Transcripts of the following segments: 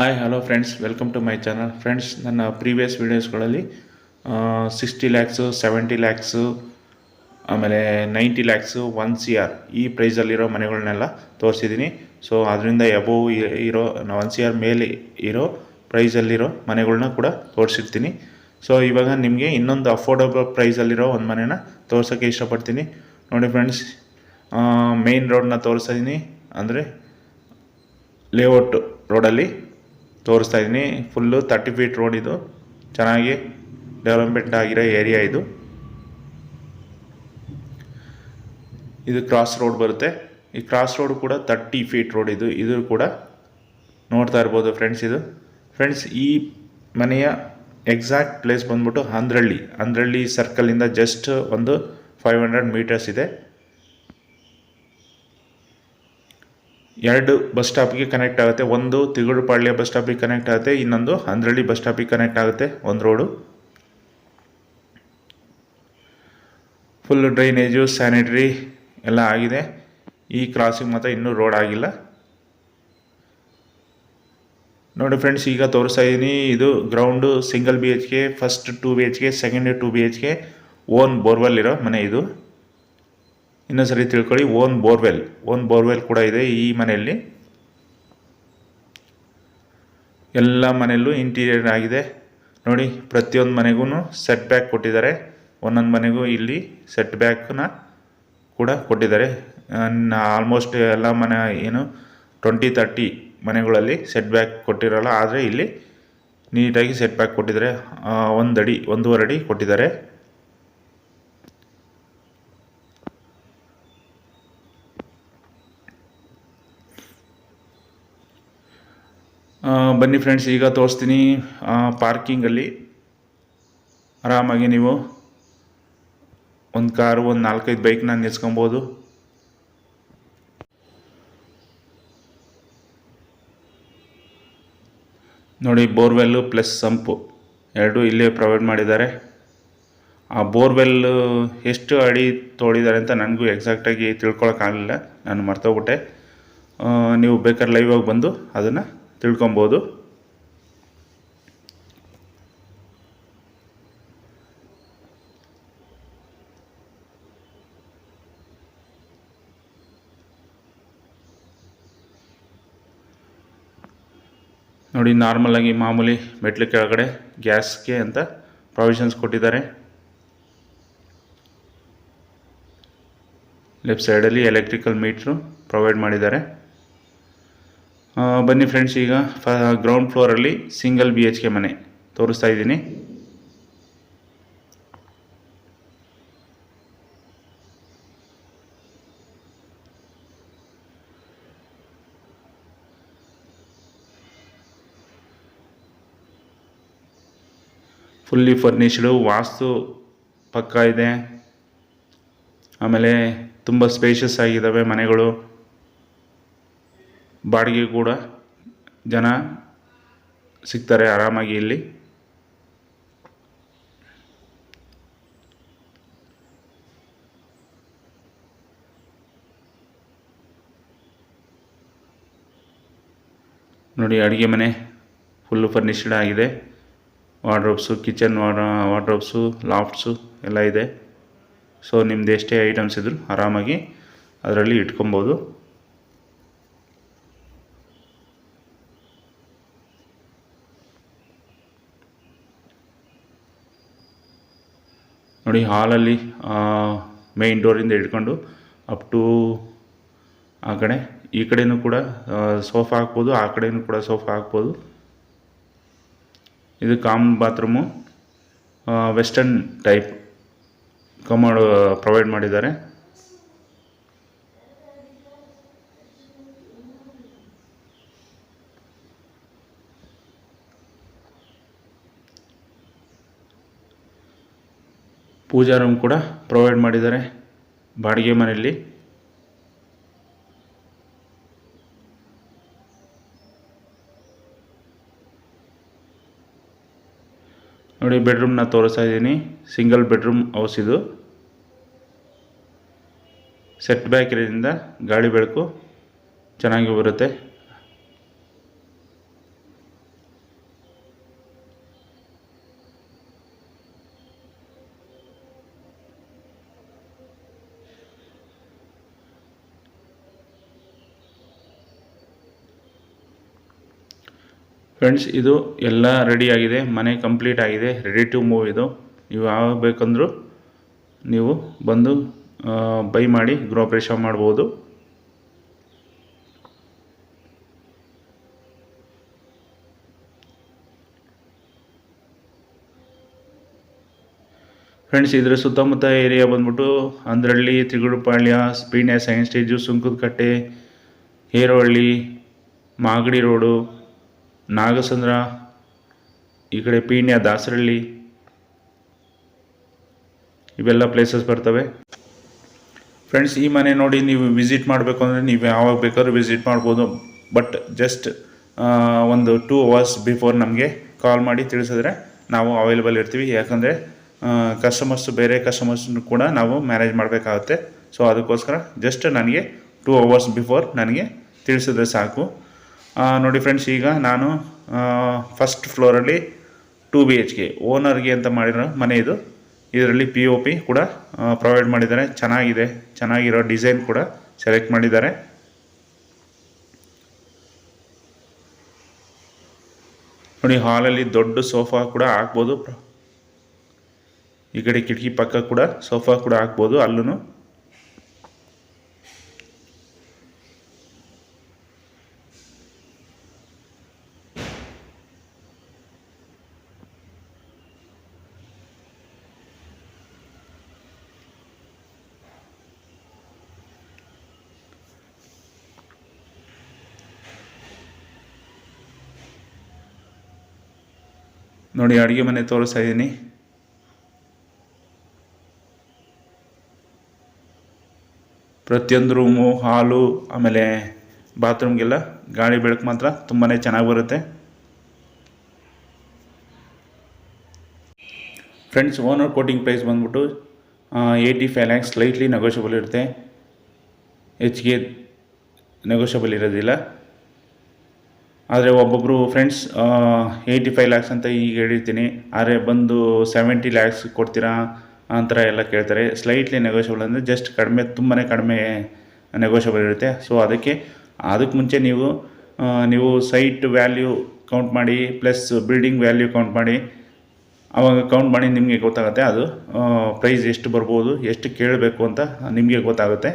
Hi hello friends, welcome to my channel. Friends, ನನ್ನ previous ವೀಡಿಯೋಸ್ಗಳಲ್ಲಿ 60 ಲ್ಯಾಕ್ಸು, 70 ಲ್ಯಾಕ್ಸು, ಆಮೇಲೆ 90 ಲ್ಯಾಕ್ಸು, 1 CR ಈ ಪ್ರೈಸಲ್ಲಿರೋ ಮನೆಗಳನ್ನೆಲ್ಲ ತೋರಿಸಿದ್ದೀನಿ. ಸೊ ಅದರಿಂದ ಎಬೋವ್ ಇರೋ 1 CR ಮೇಲೆ ಇರೋ ಪ್ರೈಸಲ್ಲಿರೋ ಮನೆಗಳನ್ನ ಕೂಡ ತೋರಿಸಿರ್ತೀನಿ. ಸೊ ಇವಾಗ ನಿಮಗೆ ಇನ್ನೊಂದು ಅಫೋರ್ಡಬಲ್ ಪ್ರೈಸಲ್ಲಿರೋ ಒಂದು ಮನೆನ ತೋರ್ಸೋಕ್ಕೆ ಇಷ್ಟಪಡ್ತೀನಿ. ನೋಡಿ ಫ್ರೆಂಡ್ಸ್, ಮೇನ್ ರೋಡನ್ನ ತೋರಿಸ್ತಾಯಿದ್ದೀನಿ, ಅಂದರೆ ಲೇಔಟ್ ರೋಡಲ್ಲಿ ತೋರಿಸ್ತಾ ಇದ್ದೀನಿ. Full 30 feet road. ಇದು ಚೆನ್ನಾಗಿ ಡೆವಲಪ್ಮೆಂಟ್ ಆಗಿರೋ ಏರಿಯಾ. ಇದು ಕ್ರಾಸ್ ರೋಡ್ ಬರುತ್ತೆ. ಈ ಕ್ರಾಸ್ ರೋಡ್ ಕೂಡ 30 ಫೀಟ್ ರೋಡ್. ಇದು ಕೂಡ ನೋಡ್ತಾ ಇರ್ಬೋದು ಫ್ರೆಂಡ್ಸ್. ಈ ಮನೆಯ ಎಕ್ಸಾಕ್ಟ್ ಪ್ಲೇಸ್ ಬಂದ್ಬಿಟ್ಟು ಅಂದ್ರಳ್ಳಿ ಸರ್ಕಲಿಂದ ಜಸ್ಟ್ ಒಂದು 500 ಮೀಟರ್ಸ್ ಇದೆ. 2 ಬಸ್ ಸ್ಟಾಪ್ಗೆ ಕನೆಕ್ಟ್ ಆಗುತ್ತೆ. ಒಂದು ತಿಗುಡುಪಾಳ್ಯ ಬಸ್ ಸ್ಟಾಪಿಗೆ ಕನೆಕ್ಟ್ ಆಗುತ್ತೆ, ಇನ್ನೊಂದು ಅಂದ್ರಳ್ಳಿ ಬಸ್ ಸ್ಟಾಪಿಗೆ ಕನೆಕ್ಟ್ ಆಗುತ್ತೆ. ಒಂದು ರೋಡು ಫುಲ್ ಡ್ರೈನೇಜು, ಸ್ಯಾನಿಟರಿ ಎಲ್ಲ ಆಗಿದೆ. ಈ ಕ್ರಾಸಿಂಗ್ ಮಾತ್ರ ಇನ್ನೂ ರೋಡ್ ಆಗಿಲ್ಲ. ನೋಡಿ ಫ್ರೆಂಡ್ಸ್, ಈಗ ತೋರಿಸ್ತಾ ಇದ್ದೀನಿ. ಇದು ground single BHK, first 2 BHK, second 2 BHK, own borewell ಇರೋ ಮನೆ. ಇದು ಇನ್ನೊಂದ್ಸರಿ ತಿಳ್ಕೊಳ್ಳಿ, ಓನ್ ಬೋರ್ವೆಲ್ ಕೂಡ ಇದೆ ಈ ಮನೆಯಲ್ಲಿ. ಎಲ್ಲ ಮನೆಯಲ್ಲೂ ಇಂಟೀರಿಯರ್ ಆಗಿದೆ. ನೋಡಿ, ಪ್ರತಿಯೊಂದು ಮನೆಗೂ ಸೆಟ್ ಬ್ಯಾಕ್ ಕೊಟ್ಟಿದ್ದಾರೆ. ಒಂದೊಂದು ಮನೆಗೂ ಇಲ್ಲಿ ಸೆಟ್ ಬ್ಯಾಕ್ನ ಕೂಡ ಕೊಟ್ಟಿದ್ದಾರೆ. ಆಲ್ಮೋಸ್ಟ್ ಎಲ್ಲ ಮನೆ 20-30 ಮನೆಗಳಲ್ಲಿ ಸೆಟ್ ಬ್ಯಾಕ್ ಕೊಟ್ಟಿರಲ್ಲ, ಆದರೆ ಇಲ್ಲಿ ನೀಟಾಗಿ ಸೆಟ್ ಬ್ಯಾಕ್ ಕೊಟ್ಟಿದ್ದಾರೆ. 1 ಅಡಿ 1.5 ಅಡಿ ಕೊಟ್ಟಿದ್ದಾರೆ. ಬನ್ನಿ ಫ್ರೆಂಡ್ಸ್, ಈಗ ತೋರಿಸ್ತೀನಿ. ಪಾರ್ಕಿಂಗಲ್ಲಿ ಆರಾಮಾಗಿ ನೀವು ಒಂದು ಕಾರು, ಒಂದು 4-5 ಬೈಕ್ನ ನಿಲ್ಸ್ಕೊಬೋದು. ನೋಡಿ, ಬೋರ್ವೆಲ್ಲು ಪ್ಲಸ್ ಸಂಪು 2 ಇಲ್ಲೇ ಪ್ರೊವೈಡ್ ಮಾಡಿದ್ದಾರೆ. ಆ ಬೋರ್ವೆಲ್ ಎಷ್ಟು ಅಡಿ ತೋಡಿದ್ದಾರೆ ಅಂತ ನನಗೂ ಎಕ್ಸಾಕ್ಟಾಗಿ ತಿಳ್ಕೊಳಕ್ಕಾಗಲಿಲ್ಲ, ನಾನು ಮರ್ತೋಗ್ಬಿಟ್ಟೆ. ನೀವು ಬೇಕಾದ್ರೆ ಲೈವಾಗಿ ಬಂದು ಅದನ್ನು ತಿಳ್ಕೊಬೋದು. ನೋಡಿ, ನಾರ್ಮಲಾಗಿ ಮಾಮೂಲಿ ಮೆಟ್ಲು ಕೆಳಗಡೆ ಗ್ಯಾಸ್ಗೆ ಅಂತ ಪ್ರಾವಿಷನ್ಸ್ ಕೊಟ್ಟಿದ್ದಾರೆ. ಲೆಫ್ಟ್ ಸೈಡಲ್ಲಿ ಎಲೆಕ್ಟ್ರಿಕಲ್ ಮೀಟ್ರು ಪ್ರೊವೈಡ್ ಮಾಡಿದ್ದಾರೆ. ಬನ್ನಿ ಫ್ರೆಂಡ್ಸ್, ಈಗ ಗ್ರೌಂಡ್ ಫ್ಲೋರಲ್ಲಿ ಸಿಂಗಲ್ BHK ಮನೆ ತೋರಿಸ್ತಾ ಇದ್ದೀನಿ. ಫುಲ್ಲಿ ಫರ್ನಿಶ್ಡು, ವಾಸ್ತು ಪಕ್ಕ ಇದೆ. ಆಮೇಲೆ ತುಂಬ ಸ್ಪೇಷಿಯಸ್ ಆಗಿದ್ದಾವೆ ಮನೆಗಳು. ಬಾಡಿಗೆ ಕೂಡ ಜನ ಸಿಗ್ತಾರೆ ಆರಾಮಾಗಿ ಇಲ್ಲಿ. ನೋಡಿ, ಅಡುಗೆ ಮನೆ ಫುಲ್ಲು ಫರ್ನಿಶ್ಡ್ ಆಗಿದೆ. ವಾರ್ಡ್ರೋಬ್ಸು, ಕಿಚನ್ ವಾರ್ಡ್ರೋಬ್ಸು, ಲಾಫ್ಟ್ಸು ಎಲ್ಲ ಇದೆ. ಸೊ ನಿಮ್ದು ಎಷ್ಟೇ ಐಟಮ್ಸ್ ಇದ್ದರೂ ಆರಾಮಾಗಿ ಅದರಲ್ಲಿ ಇಟ್ಕೊಬೋದು. ನೋಡಿ, ಹಾಲಲ್ಲಿ ಮೇಯ್ನ್ ಡೋರಿಂದ ಹಿಡ್ಕೊಂಡು ಅಪ್ ಟು ಆ ಕಡೆ, ಈ ಕಡೆಯೂ ಕೂಡ ಸೋಫಾ ಹಾಕ್ಬೋದು, ಆ ಕಡೆಯೂ ಕೂಡ ಸೋಫಾ ಹಾಕ್ಬೋದು. ಇದು common bathroom. Western type commode provide ಮಾಡಿದ್ದಾರೆ. ಪೂಜಾ ರೂಮ್ ಕೂಡ ಪ್ರೊವೈಡ್ ಮಾಡಿದ್ದಾರೆ ಬಾಡಿಗೆ ಮನೆಯಲ್ಲಿ. ನೋಡಿ, ಬೆಡ್ರೂಮ್ನ ತೋರಿಸ್ತಾ ಇದ್ದೀನಿ. ಸಿಂಗಲ್ ಬೆಡ್ರೂಮ್ ಹೌಸ್ ಇದು. ಸೆಟ್ ಬ್ಯಾಕ್ ಇರೋದ್ರಿಂದ ಗಾಳಿ ಬೆಳಕು ಚೆನ್ನಾಗಿ ಬರುತ್ತೆ. ಫ್ರೆಂಡ್ಸ್, ಇದು ಎಲ್ಲ ರೆಡಿಯಾಗಿದೆ, ಮನೆ ಕಂಪ್ಲೀಟ್ ಆಗಿದೆ, ರೆಡಿ ಟು ಮೂವ್. ಇದು ನೀವು ಯಾವಾಗ ಬೇಕಂದ್ರೂ ನೀವು ಬಂದು ಬೈ ಮಾಡಿ ಗೃಹಪ್ರವೇಶ ಮಾಡ್ಬೋದು. ಫ್ರೆಂಡ್ಸ್, ಇದರ ಸುತ್ತಮುತ್ತ ಏರಿಯಾ ಬಂದ್ಬಿಟ್ಟು Andrahalli, Tigudupalya, Peenya science stage, Sunkadakatte, Herohalli, Magadi road, Nagasandra, ಈ ಕಡೆ ಪೀಣ್ಯ, ದಾಸರಳ್ಳಿ, ಇವೆಲ್ಲ ಪ್ಲೇಸಸ್ ಬರ್ತವೆ. ಫ್ರೆಂಡ್ಸ್, ಈ ಮನೆ ನೋಡಿ ನೀವು ವಿಸಿಟ್ ಮಾಡಬೇಕು ಅಂದರೆ ನೀವು ಯಾವಾಗ ಬೇಕಾದ್ರೂ ವಿಸಿಟ್ ಮಾಡ್ಬೋದು. ಬಟ್ ಜಸ್ಟ್ ಒಂದು 2 hours ಬಿಫೋರ್ ನಮಗೆ ಕಾಲ್ ಮಾಡಿ ತಿಳಿಸಿದ್ರೆ ನಾವು ಅವೈಲೇಬಲ್ ಇರ್ತೀವಿ. ಯಾಕಂದರೆ ಬೇರೆ ಕಸ್ಟಮರ್ಸ್ನು ಕೂಡ ನಾವು ಮ್ಯಾನೇಜ್ ಮಾಡಬೇಕಾಗುತ್ತೆ. ಸೊ ಅದಕ್ಕೋಸ್ಕರ ಜಸ್ಟ್ ನನಗೆ 2 hours ಬಿಫೋರ್ ನನಗೆ ತಿಳಿಸಿದ್ರೆ ಸಾಕು. ನೋಡಿ ಫ್ರೆಂಡ್ಸ್, ಈಗ ನಾನು ಫಸ್ಟ್ ಫ್ಲೋರಲ್ಲಿ 2 BHK ಓನರ್ಗೆ ಅಂತ ಮಾಡಿರೋ ಮನೆ ಇದು. ಇದರಲ್ಲಿ POP ಕೂಡ ಪ್ರೊವೈಡ್ ಮಾಡಿದ್ದಾರೆ. ಚೆನ್ನಾಗಿರೋ ಡಿಸೈನ್ ಕೂಡ ಸೆಲೆಕ್ಟ್ ಮಾಡಿದ್ದಾರೆ. ನೋಡಿ, ಹಾಲಲ್ಲಿ ದೊಡ್ಡ ಸೋಫಾ ಕೂಡ ಹಾಕ್ಬೋದು. ಈ ಕಡೆ ಕಿಟಕಿ ಪಕ್ಕ ಕೂಡ ಸೋಫಾ ಕೂಡ ಹಾಕ್ಬೋದು ಅಲ್ಲೂ. ನೋಡಿ, ಅಡುಗೆ ಮನೆ ತೋರಿಸ್ತಾ ಇದ್ದೀನಿ. ಪ್ರತಿಯೊಂದು ರೂಮು, ಹಾಲು, ಆಮೇಲೆ ಬಾತ್ರೂಮ್ಗೆಲ್ಲ ಗಾಳಿ ಬೆಳಕು ಮಾತ್ರ ತುಂಬಾ ಚೆನ್ನಾಗಿ ಬರುತ್ತೆ. ಫ್ರೆಂಡ್ಸ್, ಓನರ್ ಕೋಟಿಂಗ್ ಪ್ರೈಸ್ ಬಂದ್ಬಿಟ್ಟು 85 lakhs, ಸ್ಲೈಟ್ಲಿ ನೆಗೋಷಿಯಬಲ್ ಇರುತ್ತೆ. ಹೆಚ್ಚಿಗೆ ನೆಗೋಷಿಯಬಲ್ ಇರೋದಿಲ್ಲ. ಆದರೆ ಒಬ್ಬೊಬ್ಬರು ಫ್ರೆಂಡ್ಸ್ 85 lakhs ಅಂತ ಈಗ ಹೇಳಿರ್ತೀನಿ, ಆದರೆ ಬಂದು 70 lakhs ಕೊಡ್ತೀರಾ ಅಂತರ ಎಲ್ಲ ಕೇಳ್ತಾರೆ. ಸ್ಲೈಟ್ಲಿ ನೆಗೋಷಿಯಬಲ್ ಅಂದರೆ ಜಸ್ಟ್ ಕಡಿಮೆ, ತುಂಬಾ ಕಡಿಮೆ ನೆಗೋಷಿಯಬಲ್ ಇರುತ್ತೆ. ಸೊ ಅದಕ್ಕೆ ಮುಂಚೆ ನೀವು ಸೈಟ್ ವ್ಯಾಲ್ಯೂ ಕೌಂಟ್ ಮಾಡಿ ಪ್ಲಸ್ ಬಿಲ್ಡಿಂಗ್ ವ್ಯಾಲ್ಯೂ ಕೌಂಟ್ ಮಾಡಿ, ಆವಾಗ ಕೌಂಟ್ ಮಾಡಿ ನಿಮಗೆ ಗೊತ್ತಾಗುತ್ತೆ ಅದು ಪ್ರೈಸ್ ಎಷ್ಟು ಬರ್ಬೋದು, ಎಷ್ಟು ಕೇಳಬೇಕು ಅಂತ ನಿಮಗೆ ಗೊತ್ತಾಗುತ್ತೆ.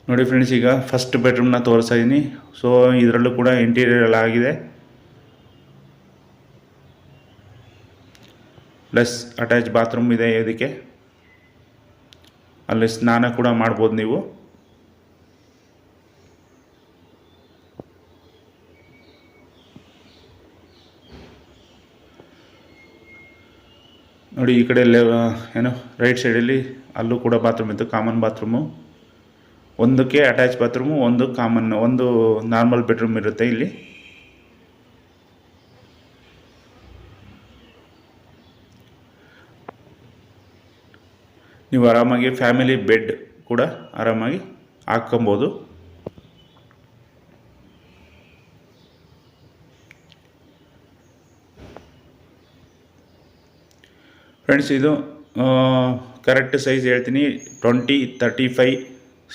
ನೋಡಿ ಫ್ರೆಂಡ್ಸ್, ಈಗ ಫಸ್ಟ್ ಬೆಡ್ರೂಮ್ನ ತೋರಿಸ್ತಾ ಇದ್ದೀನಿ. ಸೊ ಇದರಲ್ಲೂ ಕೂಡ ಇಂಟೀರಿಯರ್ ಎಲ್ಲ ಆಗಿದೆ, ಪ್ಲಸ್ ಅಟ್ಯಾಚ್ ಬಾತ್ರೂಮ್ ಇದೆ. ಇದಕ್ಕೆ ಅಲ್ಲಿ ಸ್ನಾನ ಕೂಡ ಮಾಡ್ಬೋದು ನೀವು. ನೋಡಿ, ಈ ಕಡೆ ರೈಟ್ ಸೈಡಲ್ಲಿ ಅಲ್ಲೂ ಕೂಡ ಬಾತ್ರೂಮ್ ಇತ್ತು, ಕಾಮನ್ ಬಾತ್ರೂಮು. ಒಂದಕ್ಕೆ ಅಟ್ಯಾಚ್ ಬಾತ್ರೂಮು, ಒಂದು ನಾರ್ಮಲ್ ಬೆಡ್ರೂಮ್ ಇರುತ್ತೆ ಇಲ್ಲಿ. ನೀವು ಆರಾಮಾಗಿ ಫ್ಯಾಮಿಲಿ ಬೆಡ್ ಕೂಡ ಆರಾಮಾಗಿ ಹಾಕ್ಕೊಬೋದು. ಫ್ರೆಂಡ್ಸ್, ಇದು ಕರೆಕ್ಟ್ ಸೈಜ್ ಹೇಳ್ತೀನಿ, 35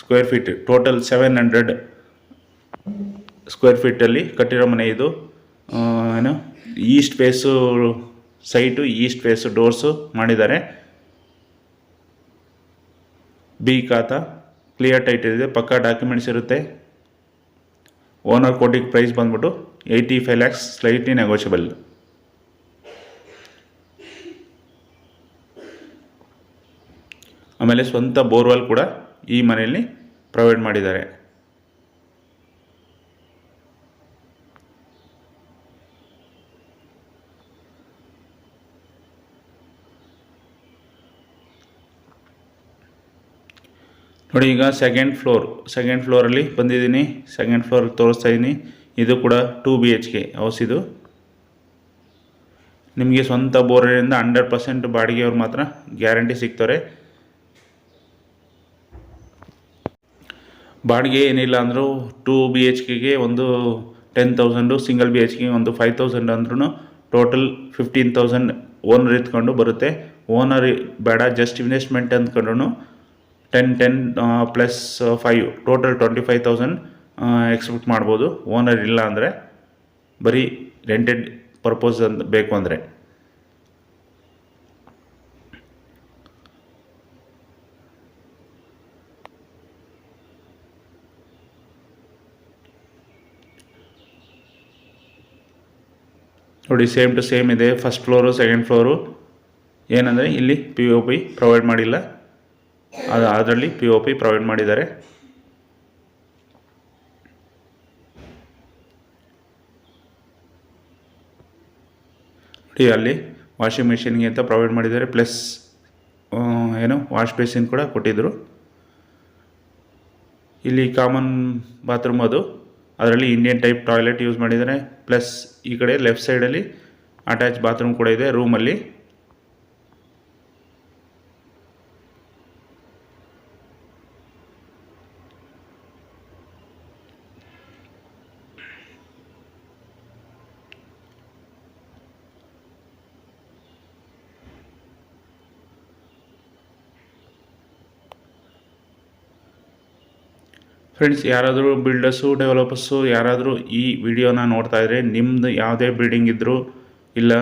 ಸ್ಕ್ವೇರ್ ಫೀಟ್, ಟೋಟಲ್ 700 ಸ್ಕ್ವೇರ್ ಫೀಟಲ್ಲಿ ಕಟ್ಟಿರೋ ಮನೆ ಇದು. East face site, east face doors ಮಾಡಿದ್ದಾರೆ. ಬಿ ಖಾತಾ ಕ್ಲಿಯರ್ ಟೈಟಲ್ ಇದೆ, ಪಕ್ಕಾ ಡಾಕ್ಯುಮೆಂಟ್ಸ್ ಇರುತ್ತೆ. ಓನರ್ ಕೋಟಿಂಗ್ ಪ್ರೈಸ್ ಬಂದ್ಬಿಟ್ಟು 85 lakhs, ಸ್ಲೈಟ್ಲಿ ನೆಗೋಷಿಯಬಲ್. ಆಮೇಲೆ ಸ್ವಂತ ಬೋರ್ವೆಲ್ ಕೂಡ ಈ ಮನೆಯಲ್ಲಿ ಪ್ರೊವೈಡ್ ಮಾಡಿದ್ದಾರೆ. ನೋಡಿ, ಈಗ ಸೆಕೆಂಡ್ ಫ್ಲೋರಲ್ಲಿ ಬಂದಿದ್ದೀನಿ. ಸೆಕೆಂಡ್ ಫ್ಲೋರ್ ತೋರಿಸ್ತಾ ಇದ್ದೀನಿ. ಇದು ಕೂಡ 2 BHK ಹೌಸ್. ಇದು ನಿಮಗೆ ಸ್ವಂತ ಬೋರ್ವೆಲಿಂದ 100% ಬಾಡಿಗೆಯವ್ರು ಮಾತ್ರ ಗ್ಯಾರಂಟಿ ಸಿಗ್ತಾರೆ. ಬಾಡಿಗೆ ಏನಿಲ್ಲ ಅಂದರೂ 2 BHKಗೆ ಒಂದು 10,000, ಸಿಂಗಲ್ BHKಗೆ ಒಂದು 5,000 ಅಂದ್ರೂ ಟೋಟಲ್ 15,000 ಓನರ್ ಎತ್ಕೊಂಡು ಬರುತ್ತೆ. ಓನರ್ ಬೇಡ, ಜಸ್ಟ್ ಇನ್ವೆಸ್ಟ್ಮೆಂಟ್ ಅಂದ್ಕೊಂಡ್ರು 10 + 5 ಟೋಟಲ್ 25,000 ಎಕ್ಸ್ಪೆಕ್ಟ್ ಮಾಡ್ಬೋದು. ಓನರ್ ಇಲ್ಲ ಅಂದರೆ ಬರೀ ರೆಂಟೆಡ್ ಪರ್ಪೋಸ್ ಅಂತ ಬೇಕು ಅಂದರೆ. ನೋಡಿ ಸೇಮ್ ಟು ಸೇಮ್ ಇದೆ. ಫಸ್ಟ್ ಫ್ಲೋರು ಸೆಕೆಂಡ್ ಫ್ಲೋರು ಏನಂದರೆ ಇಲ್ಲಿ POP ಪ್ರೊವೈಡ್ ಮಾಡಿಲ್ಲ, ಅದರಲ್ಲಿ POP ಪ್ರೊವೈಡ್ ಮಾಡಿದ್ದಾರೆ. ನೋಡಿ ಅಲ್ಲಿ ವಾಷಿಂಗ್ ಮಿಷಿನ್ಗೆ ಅಂತ ಪ್ರೊವೈಡ್ ಮಾಡಿದ್ದಾರೆ, ಪ್ಲಸ್ ವಾಶ್ ಬೇಸಿನ್ ಕೂಡ ಕೊಟ್ಟಿದ್ದರು. ಇಲ್ಲಿ ಕಾಮನ್ ಬಾತ್ರೂಮ್ ಅದು, ಅದರಲ್ಲಿ ಇಂಡಿಯನ್ ಟೈಪ್ ಟಾಯ್ಲೆಟ್ ಯೂಸ್ ಮಾಡಿದ್ದಾರೆ. ಪ್ಲಸ್ ಈ ಕಡೆ ಲೆಫ್ಟ್ ಸೈಡಲ್ಲಿ ಅಟ್ಯಾಚ್ ಬಾತ್ರೂಮ್ ಕೂಡ ಇದೆ ರೂಮಲ್ಲಿ. ಫ್ರೆಂಡ್ಸ್, ಯಾರಾದರೂ ಬಿಲ್ಡರ್ಸು ಡೆವಲಪರ್ಸು ಯಾರಾದರೂ ಈ ವಿಡಿಯೋನ ನೋಡ್ತಾ ಇದ್ದರೆ, ನಿಮ್ಮದು ಯಾವುದೇ ಬಿಲ್ಡಿಂಗ್ ಇದ್ದರೂ ಇಲ್ಲ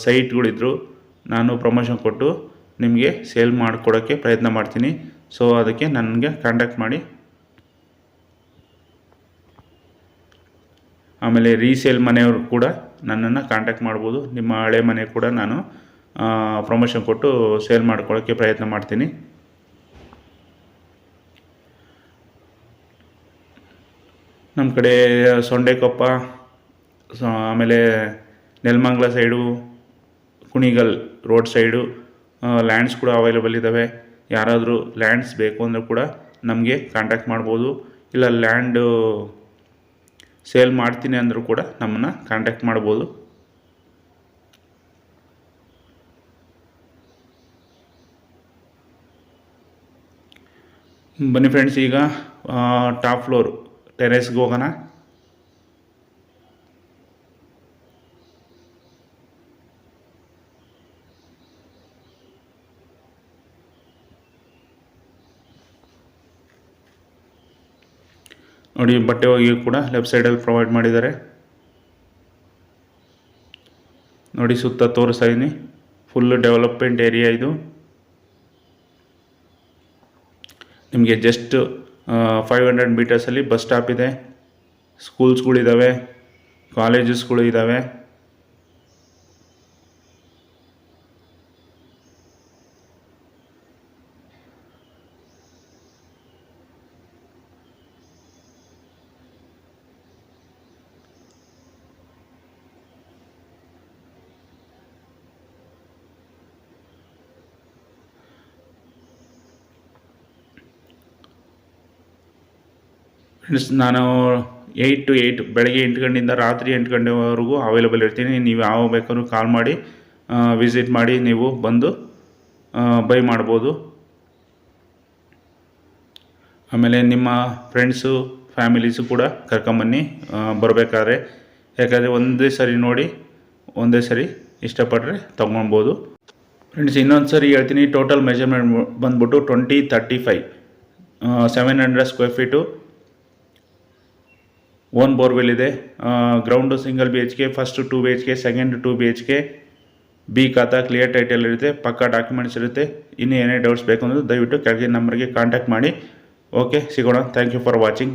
ಸೈಟ್ಗಳಿದ್ರು, ನಾನು ಪ್ರಮೋಷನ್ ಕೊಟ್ಟು ನಿಮಗೆ ಸೇಲ್ ಮಾಡಿಕೊಡೋಕ್ಕೆ ಪ್ರಯತ್ನ ಮಾಡ್ತೀನಿ. ಸೊ ಅದಕ್ಕೆ ನನಗೆ ಕಾಂಟ್ಯಾಕ್ಟ್ ಮಾಡಿ. ಆಮೇಲೆ ರೀಸೇಲ್ ಮನೆಯವರು ಕೂಡ ನನ್ನನ್ನು ಕಾಂಟ್ಯಾಕ್ಟ್ ಮಾಡ್ಬೋದು. ನಿಮ್ಮ ಹಳೆ ಮನೆ ಕೂಡ ನಾನು ಪ್ರಮೋಷನ್ ಕೊಟ್ಟು ಸೇಲ್ ಮಾಡ್ಕೊಳ್ಳೋಕ್ಕೆ ಪ್ರಯತ್ನ ಮಾಡ್ತೀನಿ. ನಮ್ಮ ಕಡೆ ಸೊಂಡೆಕೊಪ್ಪ, ಆಮೇಲೆ Nelamangala side, Kunigal road side lands ಕೂಡ ಅವೈಲೇಬಲ್ ಇದ್ದಾವೆ. ಯಾರಾದರೂ ಲ್ಯಾಂಡ್ಸ್ ಬೇಕು ಅಂದರೆ ಕೂಡ ನಮಗೆ ಕಾಂಟ್ಯಾಕ್ಟ್ ಮಾಡ್ಬೋದು. ಇಲ್ಲ ಲ್ಯಾಂಡು ಸೇಲ್ ಮಾಡ್ತೀನಿ ಅಂದರೂ ಕೂಡ ನಮ್ಮನ್ನು ಕಾಂಟ್ಯಾಕ್ಟ್ ಮಾಡ್ಬೋದು. ಬನ್ನಿ ಫ್ರೆಂಡ್ಸ್, ಈಗ ಟಾಪ್ ಫ್ಲೋರ್ ಟೆರೇಸ್ಗೆ ಹೋಗೋಣ. ನೋಡಿ, ಬಟ್ಟೆ ಒಗೆಯೂ ಕೂಡ ಲೆಫ್ಟ್ ಸೈಡಲ್ಲಿ ಪ್ರೊವೈಡ್ ಮಾಡಿದ್ದಾರೆ. ನೋಡಿ, ಸುತ್ತ ತೋರಿಸ್ತಾ ಇದ್ದೀನಿ. ಫುಲ್ ಡೆವಲಪ್ಮೆಂಟ್ ಏರಿಯಾ ಇದು. ನಿಮಗೆ ಜಸ್ಟ್ 500 ಮೀಟರ್ಸಲ್ಲಿ ಬಸ್ ಸ್ಟಾಪ್ ಇದೆ, ಸ್ಕೂಲ್ಸ್ಗಳಿದ್ದಾವೆ, ಕಾಲೇಜಸ್ಗಳು ಇದ್ದಾವೆ. ಫ್ರೆಂಡ್ಸ್, ನಾನು 8 to 8 ಬೆಳಗ್ಗೆ 8 ಗಂಟೆಯಿಂದ ರಾತ್ರಿ 8 ಗಂಟೆವರೆಗೂ ಅವೈಲೇಬಲ್ ಇರ್ತೀನಿ. ನೀವು ಯಾವ ಬೇಕಾದ್ರೂ ಕಾಲ್ ಮಾಡಿ ವಿಸಿಟ್ ಮಾಡಿ ನೀವು ಬಂದು ಬೈ ಮಾಡ್ಬೋದು. ಆಮೇಲೆ ನಿಮ್ಮ ಫ್ರೆಂಡ್ಸು ಫ್ಯಾಮಿಲೀಸು ಕೂಡ ಕರ್ಕೊಂಬನ್ನಿ ಬರಬೇಕಾದ್ರೆ. ಯಾಕಂದರೆ ಒಂದೇ ಸರಿ ನೋಡಿ ಒಂದೇ ಸರಿ ಇಷ್ಟಪಟ್ಟರೆ ತೊಗೊಳ್ಬೋದು. ಫ್ರೆಂಡ್ಸ್, ಇನ್ನೊಂದು ಸರಿ ಹೇಳ್ತೀನಿ, ಟೋಟಲ್ ಮೆಜರ್ಮೆಂಟ್ ಬಂದ್ಬಿಟ್ಟು 2035 700 ಸ್ಕ್ವೇರ್ ಫೀಟು. ಓನ್ ಬೋರ್ವೆಲ್ ಇದೆ. Ground single BHK, first 2 BHK, second 2 BHK. B khata clear title ಇರುತ್ತೆ, ಪಕ್ಕಾ ಡಾಕ್ಯುಮೆಂಟ್ಸ್ ಇರುತ್ತೆ. ಇನ್ನೂ ಏನೇ ಡೌಟ್ಸ್ ಬೇಕು ಅಂದರೆ ದಯವಿಟ್ಟು ಕೆಳಗಿನ ನಂಬರ್ಗೆ ಕಾಂಟ್ಯಾಕ್ಟ್ ಮಾಡಿ. ಓಕೆ, ಸಿಗೋಣ. Thank you for watching.